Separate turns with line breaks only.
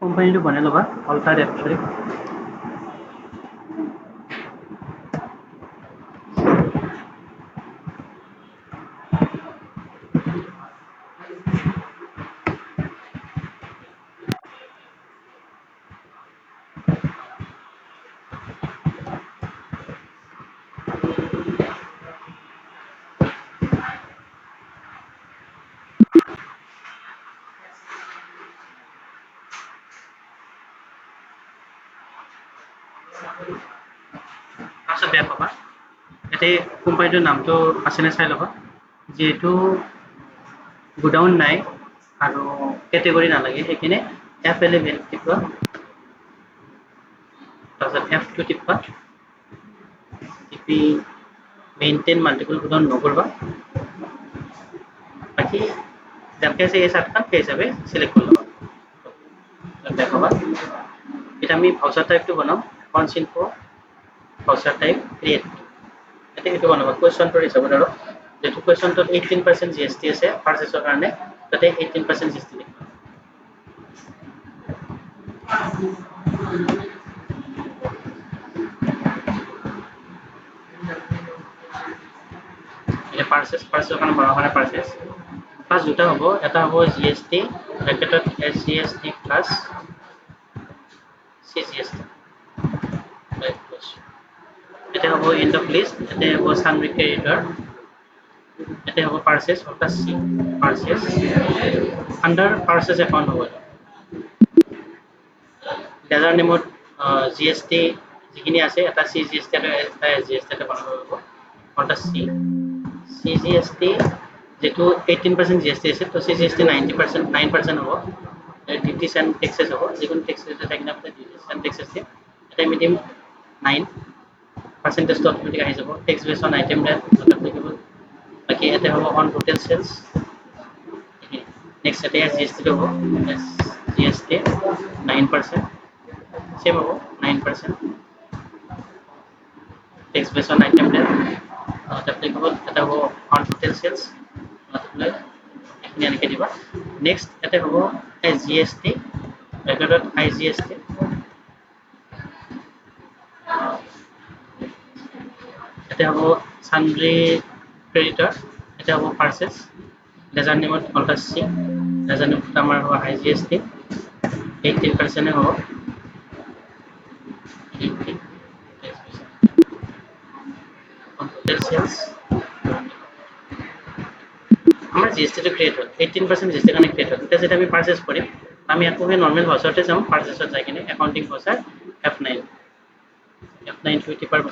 কোম্পানীটো বনাই ল'বা অল্টাৰ F3 পাছত বেয়া পাবা ইয়াতে কোম্পানীটোৰ নামটো আছেনে চাই ল'বা যিহেতু গোডাউন নাই আৰু কেটেগৰী নালাগে সেইখিনি F11 টিপা তাৰপিছত F2 টিপা টিপি মেইনটেইন মাল্টিপল গোডাউন নকৰবা বাকি যাকে আছে এই চাৰ্টখন সেই হিচাপে চিলেক্ট কৰি ল'বা দেখাবা এটা আমি ভাউচাৰ টাইপটো বনাম accounts info voucher type create এতিয়া সেইটো বনাবা কুৱেশ্যনটোৰ হিচাপত আৰু যেটো কুৱেশ্যনটোত 18% GST আছে পাৰচেজৰ কাৰণে তাতে 18% GST লিখিবা এটা পাৰচেজৰ কাৰণে বনাব কাৰণে পাৰচেজ প্লাস দুটা হ'ব এটা হ'ব GST ব্ৰেকেটত SGST প্লাস CGST এটা হ'ব এন্ড অফ লিষ্ট এটা হ'ব সানৰি ক্ৰেডিটৰ এটা হ'ব purchase plus C purchase under purchase account হ'ব লেজাৰ নেমত GST যিখিনি আছে এটা CGST এটা SGST এটা বনাব লাগিব অৰ্থাৎ CGST যেটো 18% GST আছে তো CGST 9% হ'ব ডিউটিছ এণ্ড টেক্সেছ হ'ব যিকোনো টেক্সেছ থাকিলে আপুনি ডিউটিছ এণ্ড টেক্সেছ দিয়ে এটা মিডিয়াম 9% তো অটোমেটিক আহি যাব টেক্স বেছ অন আইটেম ডেট এপ্লিকেবল বাকি এটা হ'ব অন টোটেল সেলস নেক্সট এটা GST হ'ব GST 9% same হ'ব 9% tax based on item that applicable এটা হ'ব on total sales multiply এখানে লিখে দিবা next এটা হ'ব GST bracket IGST এটা হ'ব sundry creditor এটা হ'ব purchase লেজাৰ নেমত অল্টাৰ C লেজাৰ নেমত আমাৰ হ'ব IGST 18% হ'ব আমার GST টো ক্রিয়েট হয় 18% GST কানে ক্রিয়েট হয় এটা যেটা আমি পারচেজ করি আমি একো নরমাল ভাউচারতে যাম পারচেজত যাই কিনে অ্যাকাউন্টিং ভাউচার F9 20%